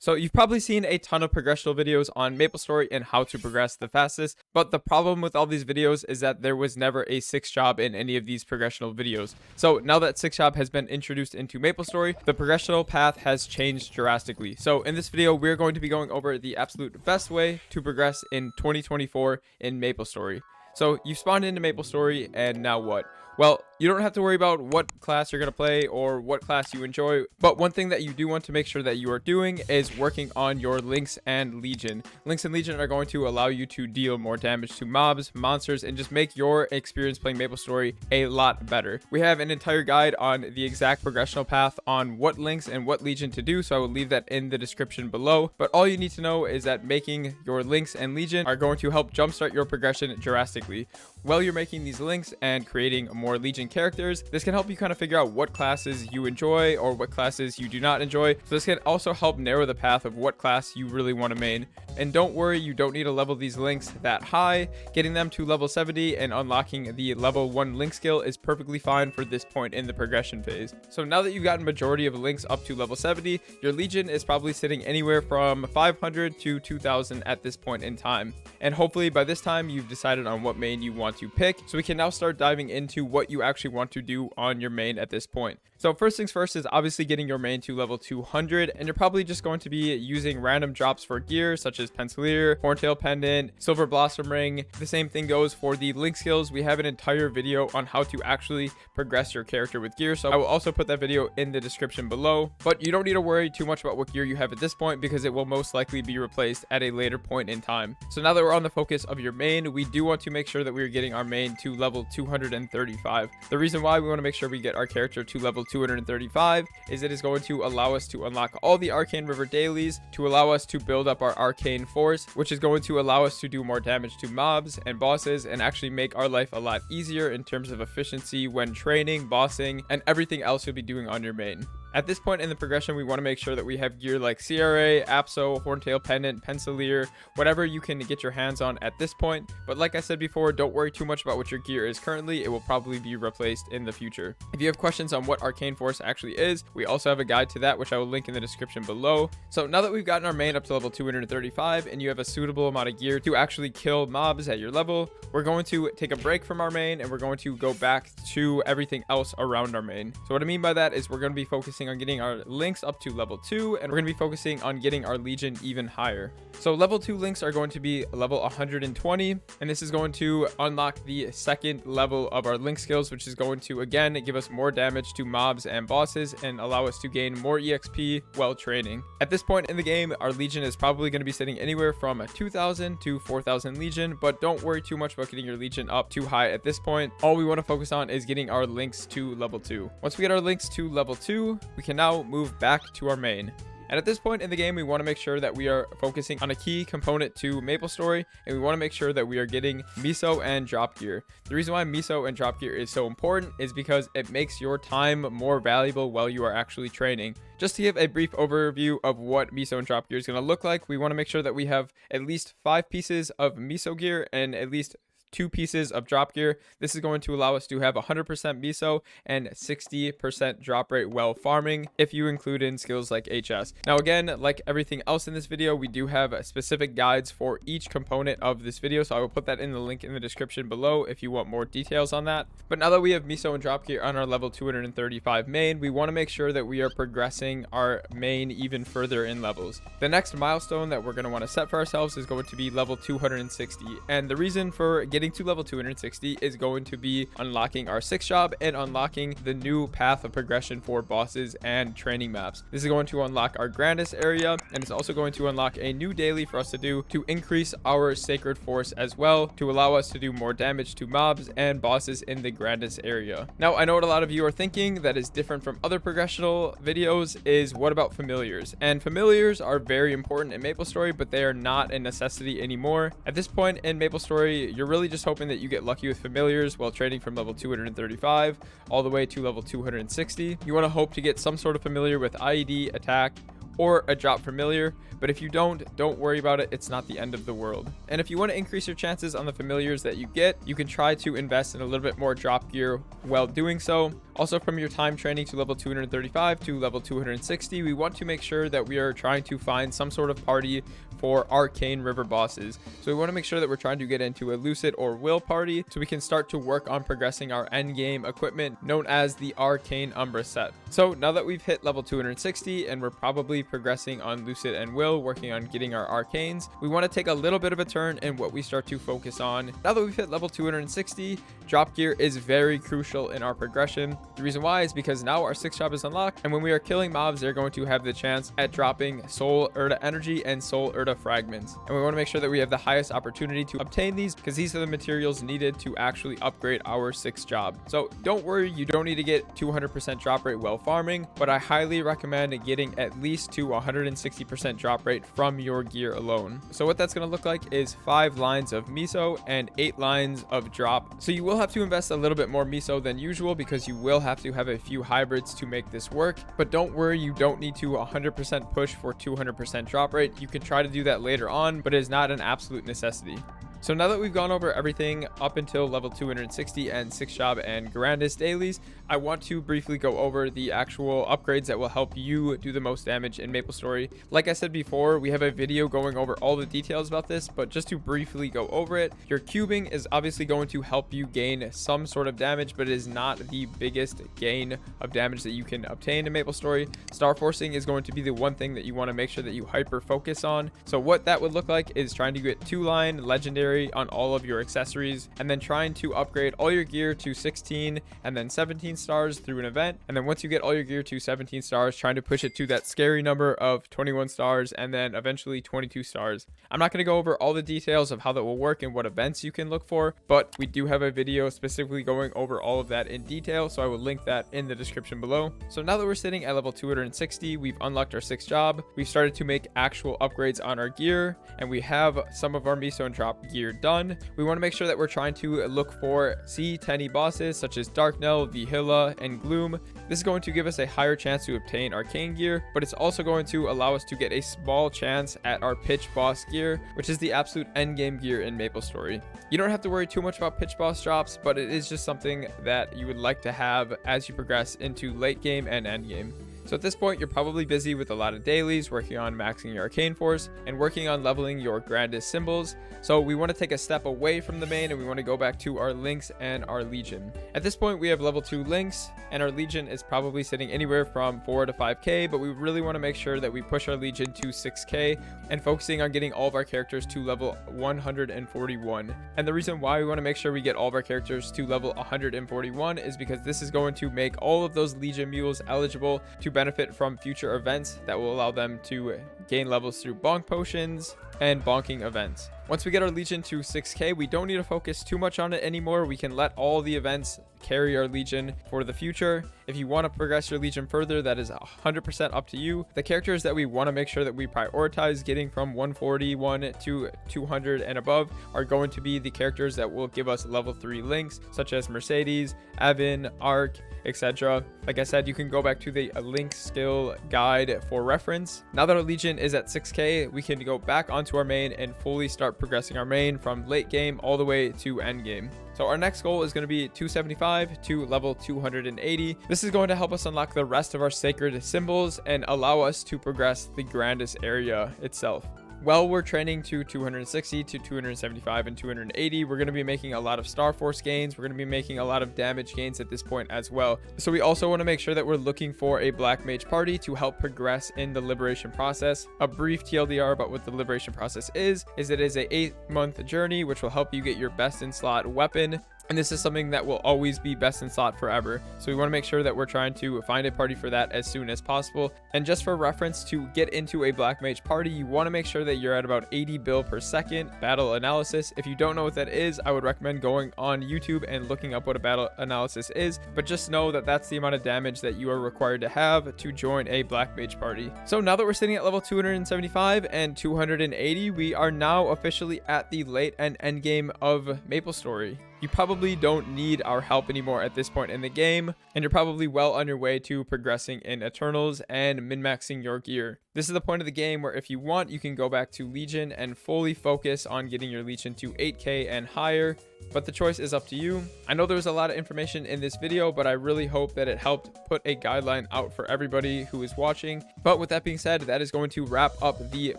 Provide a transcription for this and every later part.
So you've probably seen a ton of progressional videos on Maplestory and how to progress the fastest, but the problem with all these videos is that there was never a 6 job in any of these progressional videos. So now that 6 job has been introduced into Maplestory, the progressional path has changed drastically. So in this video, we're going to be going over the absolute best way to progress in 2024 in Maplestory. So you've spawned into Maplestory, and now what? Well, you don't have to worry about what class you're going to play or what class you enjoy, but one thing that you do want to make sure that you are doing is working on your Lynx and Legion. Lynx and Legion are going to allow you to deal more damage to mobs, monsters, and just make your experience playing Maplestory a lot better. We have an entire guide on the exact progressional path on what Lynx and what Legion to do, so I will leave that in the description below. But all you need to know is that making your Lynx and Legion are going to help jumpstart your progression drastically. While you're making these Lynx and creating more Legion characters, this can help you kind of figure out what classes you enjoy or what classes you do not enjoy. So this can also help narrow the path of what class you really want to main. And don't worry, you don't need to level these Lynx that high. Getting them to level 70 and unlocking the level 1 Lynx skill is perfectly fine for this point in the progression phase. So now that you've gotten majority of Lynx up to level 70, your Legion is probably sitting anywhere from 500 to 2000 at this point in time. And hopefully by this time you've decided on what main you want to pick. So we can now start diving into what you actually want to do on your main at this point. So first things first is obviously getting your main to level 200, and you're probably just going to be using random drops for gear such as Pencilier, Horntail Pendant, Silver Blossom Ring. The same thing goes for the Link skills. We have an entire video on how to actually progress your character with gear, so I will also put that video in the description below. But you don't need to worry too much about what gear you have at this point because it will most likely be replaced at a later point in time. So now that we're on the focus of your main, we do want to make sure that we are getting our main to level 235. The reason why we want to make sure we get our character to level 235 is it is going to allow us to unlock all the Arcane River dailies, to allow us to build up our Arcane Force, which is going to allow us to do more damage to mobs and bosses and actually make our life a lot easier in terms of efficiency when training, bossing, and everything else you'll be doing on your main. At this point in the progression, we want to make sure that we have gear like CRA, Apso, Horntail Pendant, Pencilier, whatever you can get your hands on at this point. But like I said before, don't worry too much about what your gear is currently. It will probably be replaced in the future. If you have questions on what Arcane Force actually is, we also have a guide to that, which I will link in the description below. So now that we've gotten our main up to level 235 and you have a suitable amount of gear to actually kill mobs at your level, we're going to take a break from our main and we're going to go back to everything else around our main. So what I mean by that is we're going to be focusing on getting our Lynx up to level 2, and we're going to be focusing on getting our Legion even higher. So level 2 Lynx are going to be level 120, and this is going to unlock the second level of our Lynx skills, which is going to again give us more damage to mobs and bosses and allow us to gain more EXP while training. At this point in the game, our Legion is probably going to be sitting anywhere from 2000 to 4000 Legion, but don't worry too much about getting your Legion up too high at this point. All we want to focus on is getting our Lynx to level 2. Once we get our Lynx to level 2, we can now move back to our main. And at this point in the game, we want to make sure that we are focusing on a key component to Maplestory, and we want to make sure that we are getting Meso and drop gear. The reason why Meso and drop gear is so important is because it makes your time more valuable while you are actually training. Just to give a brief overview of what Meso and drop gear is going to look like, we want to make sure that we have at least 5 pieces of Meso gear and at least 2 pieces of drop gear. This is going to allow us to have 100% Meso and 60% drop rate while farming, if you include in skills like HS. Now again, like everything else in this video, we do have specific guides for each component of this video, so I will put that in the link in the description below if you want more details on that. But now that we have Meso and drop gear on our level 235 main, we want to make sure that we are progressing our main even further in levels. The next milestone that we're going to want to set for ourselves is going to be level 260, and the reason for getting to level 260 is going to be unlocking our 6 job and unlocking the new path of progression for bosses and training maps. This is going to unlock our grandest area, and it's also going to unlock a new daily for us to do to increase our sacred force as well, to allow us to do more damage to mobs and bosses in the grandest area. Now I know what a lot of you are thinking that is different from other progressional videos is, what about familiars? And familiars are very important in Maplestory, but they are not a necessity anymore. At this point in Maplestory, you're really just hoping that you get lucky with familiars while training from level 235 all the way to level 260. You want to hope to get some sort of familiar with IED, attack, or a drop familiar, but if you don't worry about it. It's not the end of the world. And if you want to increase your chances on the familiars that you get, you can try to invest in a little bit more drop gear while doing so. Also, from your time training to level 235 to level 260, we want to make sure that we are trying to find some sort of party for Arcane river bosses. So we want to make sure that we're trying to get into a Lucid or Will party so we can start to work on progressing our endgame equipment known as the Arcane Umbra set. So now that we've hit level 260 and we're probably progressing on Lucid and Will, working on getting our Arcanes, we want to take a little bit of a turn in what we start to focus on. Now that we've hit level 260, drop gear is very crucial in our progression. The reason why is because now our 6th job is unlocked, and when we are killing mobs, they're going to have the chance at dropping Soul Urda Energy and Soul Urda Fragments. And we want to make sure that we have the highest opportunity to obtain these because these are the materials needed to actually upgrade our 6th job. So don't worry, you don't need to get 200% drop rate while farming, but I highly recommend getting at least to 160% drop rate from your gear alone. So what that's going to look like is 5 lines of Meso and 8 lines of drop. So you will have to invest a little bit more Meso than usual because you will have to have a few hybrids to make this work, but don't worry, you don't need to 100% push for 200% drop rate. You can try to do that later on, but it is not an absolute necessity. So now that we've gone over everything up until level 260 and 6th job and Grandis dailies, I want to briefly go over the actual upgrades that will help you do the most damage in Maplestory. Like I said before, we have a video going over all the details about this, but just to briefly go over it, your cubing is obviously going to help you gain some sort of damage, but it is not the biggest gain of damage that you can obtain in Maplestory. Star forcing is going to be the one thing that you want to make sure that you hyper focus on. So what that would look like is trying to get 2-line legendary on all of your accessories, and then trying to upgrade all your gear to 16 and then 17 stars through an event. And then once you get all your gear to 17 stars, trying to push it to that scary number of 21 stars and then eventually 22 stars. I'm not going to go over all the details of how that will work and what events you can look for, but we do have a video specifically going over all of that in detail, so I will link that in the description below. So now that we're sitting at level 260, we've unlocked our 6th job, we've started to make actual upgrades on our gear, and we have some of our Meso and drop gear done. We want to make sure that we're trying to look for C10 bosses such as Darknell, Vihilla, and Gloom. This is going to give us a higher chance to obtain Arcane gear, but it's also going to allow us to get a small chance at our Pitch Boss gear, which is the absolute endgame gear in Maplestory. You don't have to worry too much about Pitch Boss drops, but it is just something that you would like to have as you progress into late game and end game. So at this point, you're probably busy with a lot of dailies, working on maxing your Arcane Force, and working on leveling your Grandis symbols. So we want to take a step away from the main, and we want to go back to our Lynx and our Legion. At this point, we have level 2 Lynx, and our Legion is probably sitting anywhere from 4 to 5k, but we really want to make sure that we push our Legion to 6k, and focusing on getting all of our characters to level 141. And the reason why we want to make sure we get all of our characters to level 141 is because this is going to make all of those Legion mules eligible to benefit from future events that will allow them to gain levels through bonk potions and bonking events. Once we get our Legion to 6k, we don't need to focus too much on it anymore. We can let all the events carry our Legion for the future. If you want to progress your Legion further, that is 100% up to you. The characters that we want to make sure that we prioritize getting from 141 to 200 and above are going to be the characters that will give us level 3 links, such as Mercedes, Evan, Arc, etc. Like I said, you can go back to the link skill guide for reference. Now that our Legion is at 6k, we can go back onto our main and fully start progressing our main from late game all the way to end game. So our next goal is going to be 275 to level 280. This is going to help us unlock the rest of our sacred symbols and allow us to progress the Grandis area itself. While we're training to 260 to 275 and 280, we're going to be making a lot of Star Force gains. We're going to be making a lot of damage gains at this point as well. So we also want to make sure that we're looking for a Black Mage party to help progress in the liberation process. A brief TLDR about what the liberation process is it is a 8-month journey, which will help you get your best in slot weapon. And this is something that will always be best in slot forever. So we want to make sure that we're trying to find a party for that as soon as possible. And just for reference, to get into a Black Mage party, you want to make sure that you're at about 80 bill per second battle analysis. If you don't know what that is, I would recommend going on YouTube and looking up what a battle analysis is. But just know that that's the amount of damage that you are required to have to join a Black Mage party. So now that we're sitting at level 275 and 280, we are now officially at the late and end game of Maplestory. You probably don't need our help anymore at this point in the game, and you're probably well on your way to progressing in Eternals and min-maxing your gear. This is the point of the game where if you want, you can go back to Legion and fully focus on getting your Legion to 8k and higher, but the choice is up to you. I know there was a lot of information in this video, but I really hope that it helped put a guideline out for everybody who is watching. But with that being said, that is going to wrap up the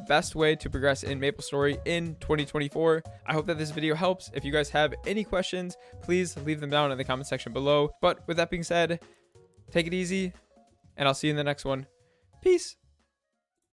best way to progress in Maplestory in 2024. I hope that this video helps. If you guys have any questions, please leave them down in the comment section below. But with that being said, take it easy, and I'll see you in the next one. Peace.